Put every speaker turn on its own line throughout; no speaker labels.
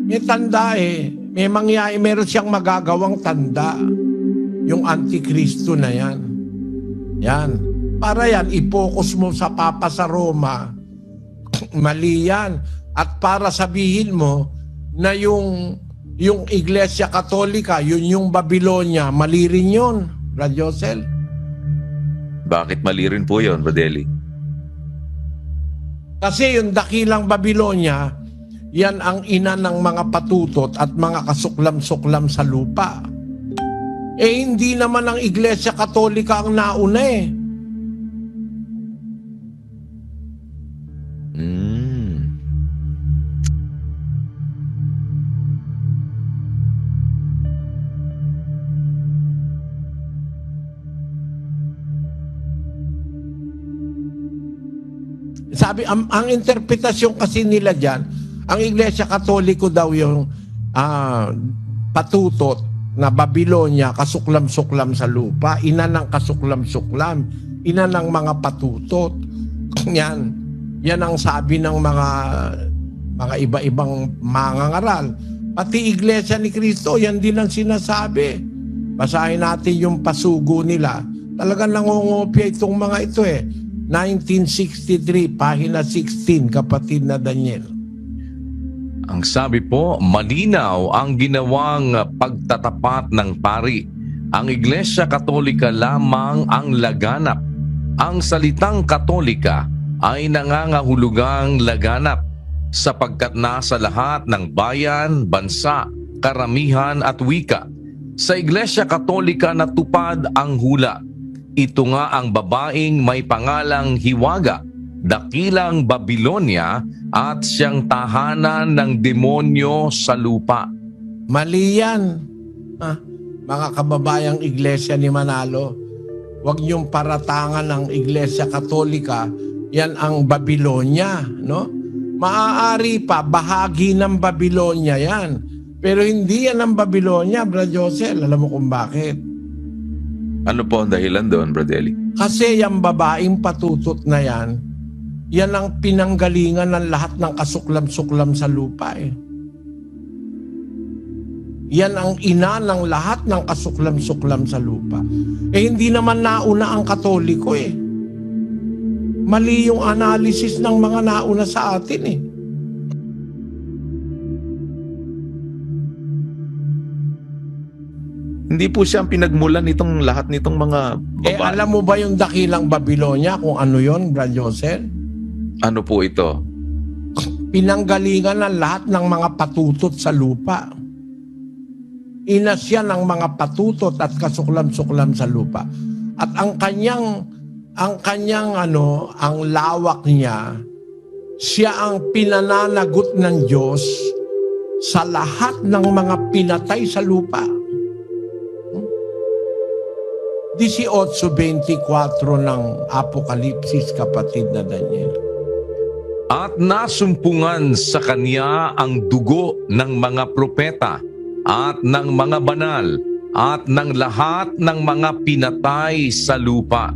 May tanda eh. Meron siyang magagawang tanda. Yung Antikristo na yan. Yan. Para yan, i-focus mo sa Papa sa Roma. Mali yan. At para sabihin mo na yung Iglesia Katolika, yun yung Babylonia, mali rin yun, Brad Josel.
Bakit mali rin po yun, Brad-Eli?
Kasi yung dakilang Babylonia, yan ang ina ng mga patutot at mga kasuklam-suklam sa lupa. Eh hindi naman ang Iglesia Katolika ang nauna eh. Sabi, ang interpretasyon kasi nila dyan, ang Iglesia Katoliko daw yung patutot na Babylonia, kasuklam-suklam sa lupa, ina ng kasuklam-suklam, ina ng mga patutot. Yan ang sabi ng mga iba-ibang mangangaral. Pati Iglesia ni Cristo, yan din ang sinasabi. Basahin natin yung pasugo nila. Talagang nangungopia itong mga ito eh. 1963, pahina 16, kapatid na Daniel.
Ang sabi po, malinaw ang ginawang pagtatapat ng pari. Ang Iglesia Katolika lamang ang laganap. Ang salitang Katolika ay nangangahulugang laganap sapagkat nasa lahat ng bayan, bansa, karamihan at wika. Sa Iglesia Katolika natupad ang hula. Ito nga ang babaeng may pangalang Hiwaga, dakilang Babylonia at siyang tahanan ng demonyo sa lupa.
Mali yan. Mga kababayang Iglesia ni Manalo, huwag niyong paratangan ng Iglesia Katolika, yan ang Babylonia, no? Maaari pa, bahagi ng Babylonia yan. Pero hindi yan ang Babylonia, Brad Josel. Alam mo kung bakit?
Ano po ang dahilan doon, Brad-Eli?
Kasi yung babaeng patutot na yan, yan ang pinanggalingan ng lahat ng kasuklam-suklam sa lupa eh. Yan ang ina ng lahat ng kasuklam-suklam sa lupa. Eh hindi naman nauna ang Katoliko eh. Mali yung analysis ng mga nauna sa atin eh.
Hindi po siya ang pinagmulan nitong lahat nitong mga babae.
Eh alam mo ba yung dakilang Babylonia kung ano yon, Brad Joseph?
Ano po ito?
Pinanggalingan ng lahat ng mga patutot sa lupa. Ina siya ng mga patutot at kasuklam-suklam sa lupa. At ang kanyang ang lawak niya, siya ang pinananagot ng Diyos sa lahat ng mga pinatay sa lupa. 18:24 ng Apokalipsis, kapatid na Daniel.
At nasumpungan sa kanya ang dugo ng mga propeta at ng mga banal at ng lahat ng mga pinatay sa lupa.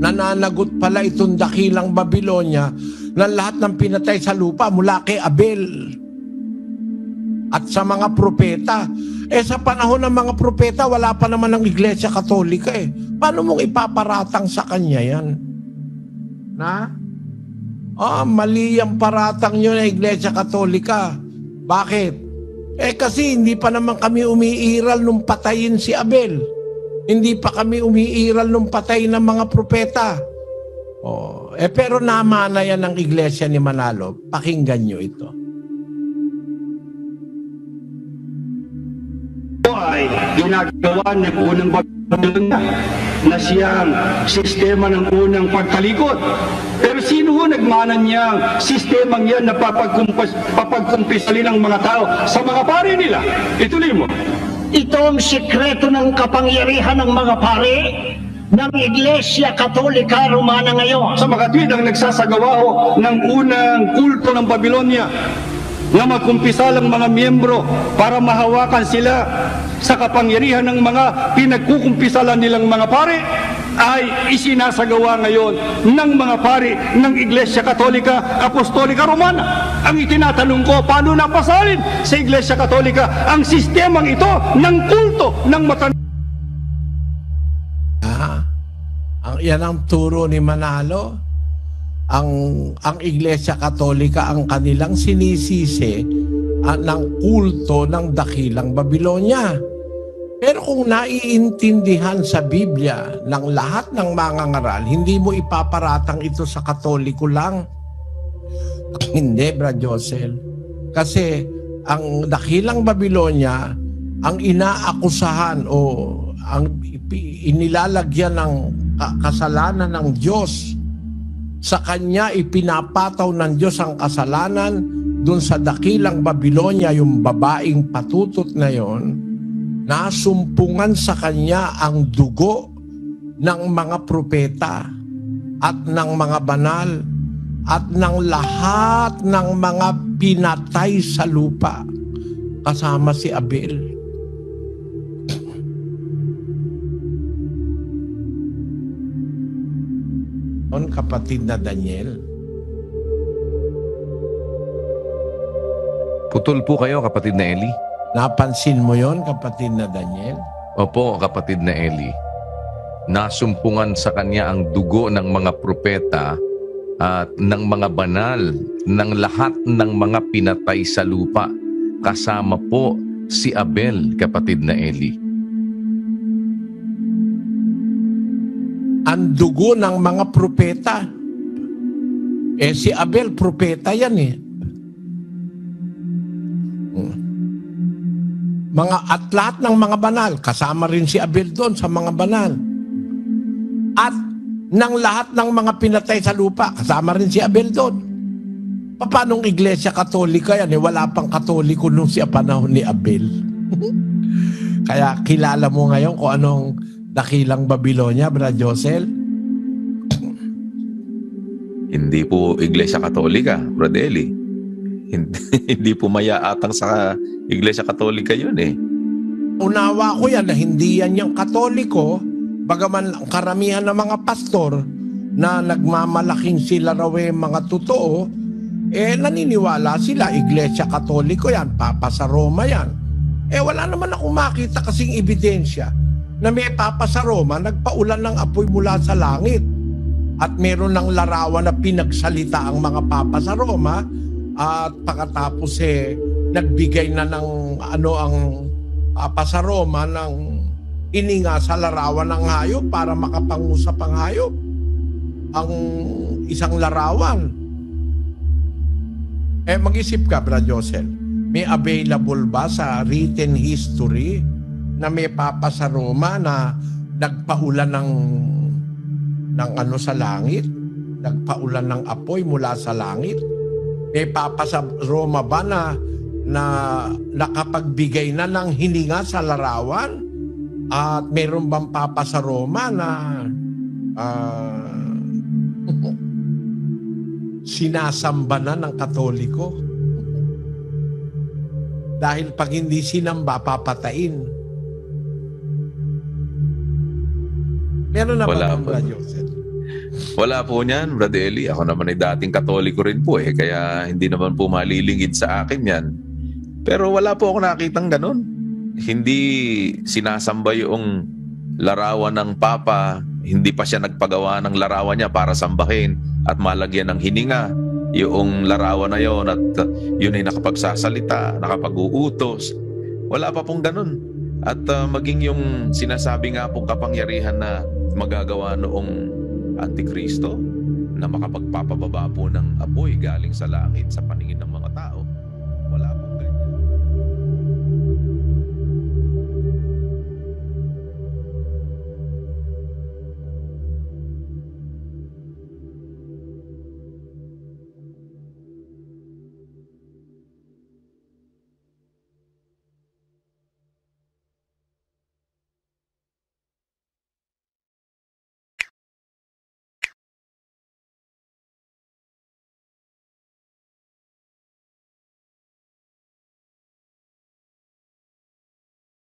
Nananagot pala itong dakilang Babylonia ng lahat ng pinatay sa lupa mula kay Abel at sa mga propeta. Eh sa panahon ng mga propeta, wala pa naman ang Iglesia Katolika eh. Paano mong ipaparatang sa kanya yan? Mali ang paratang nyo na Iglesia Katolika. Bakit? Eh kasi hindi pa naman kami umiiral nung patayin si Abel. Hindi pa kami umiiral nung patayin ng mga propeta. Pero namana yan ng Iglesia ni Manalo. Pakinggan nyo ito.
Ay ginagawa ng unang Babylonia na siyang sistema ng unang pagtalikod. Pero sino ho nagmana niyang sistemang yan na papagkumpisali ng mga tao sa mga pari nila? Ituloy mo.
Ito ang sikreto ng kapangyarihan ng mga pari ng Iglesia Katolika Romana ngayon.
Sa makatwid ang nagsasagawa ho ng unang kulto ng Babylonia na magkumpisalang mga miyembro para mahawakan sila sa kapangyarihan ng mga pinagkukumpisalan nilang mga pare. ay isinasagawa ngayon ng mga pari ng Iglesia Katolika Apostolika Romana. Ang itinatanong ko, paano napasalin sa Iglesia Katolika ang sistemang ito ng kulto ng
Yan ang turo ni Manalo. Ang Iglesia Katolika ang kanilang sinisisi ng kulto ng dakilang Babilonya. Pero kung naiintindihan sa Biblia ng lahat ng mga ngaral, hindi mo ipaparatang ito sa Katoliko lang. Hindi, Brad Josel. Kasi ang dakilang Babilonya, ang inaakusahan o ang inilalagyan ng kasalanan ng Diyos, sa kanya ipinapataw ng Diyos ang kasalanan dun sa dakilang Babilonya, yung babaeng patutot na yon, nasumpungan sa kanya ang dugo ng mga propeta at ng mga banal at ng lahat ng mga pinatay sa lupa, kasama si Abel. Kapatid na Daniel.
Putol po kayo, kapatid na Eli.
Napansin mo yon, kapatid na Daniel?
Opo, kapatid na Eli. Nasumpungan sa kanya ang dugo ng mga propeta at ng mga banal, ng lahat ng mga pinatay sa lupa. Kasama po si Abel, kapatid na Eli.
Ang dugo ng mga propeta. Si Abel, propeta yan eh. At lahat ng mga banal, kasama rin si Abel doon sa mga banal. At ng lahat ng mga pinatay sa lupa, kasama rin si Abel doon. Paanong Iglesia Katolika yan? Wala pang Katoliko nung siya panahon ni Abel. Kaya kilala mo ngayon kung anong dakilang Babilonya, Brad Josel?
Hindi po Iglesia Katolika, Brad Eli. Hindi po mayaatang sa Iglesia Katolika yun eh.
Unawa ko yan na hindi yan yung Katoliko, bagaman ang karamihan ng mga pastor na nagmamalaking sila raw mga totoo, naniniwala sila Iglesia Katoliko yan, Papa sa Roma yan. Wala naman akong makita kasing ebidensya na may Papa sa Roma nagpaulan ng apoy mula sa langit. At meron ng larawan na pinagsalita ang mga Papa sa Roma, at pagkatapos nagbigay na ng ang Papa sa Roma ng ininga sa larawan ng hayop para makapangusap ang hayop. Ang isang larawan. Mag-isip ka, Brad Josel, may available ba sa written history na may Papa sa Roma na nagpaulan ng sa langit, nagpaulan ng apoy mula sa langit? May Papa sa Roma ba na nakapagbigay na ng hininga sa larawan? At mayroon bang Papa sa Roma na sinasamba na ng Katoliko? Dahil pag hindi sinamba, papatayin. Meron na
Wala
ba,
po.
Brad Joseph?
Wala po niyan, Brad Eli. Ako naman ay dating Katoliko rin po kaya hindi naman po malilingid sa akin yan. Pero wala po ako nakitang ganun. Hindi sinasamba yung larawan ng Papa, hindi pa siya nagpagawa ng larawan niya para sambahin at malagyan ng hininga yung larawan na yon, at yun ay nakapagsasalita, nakapag-uutos. Wala pa pong ganun. At maging yung sinasabi nga pong kapangyarihan na magagawa noong Antikristo na makapagpapababa po ng apoy galing sa langit sa paningin ng mga tao, wala pong ganyan.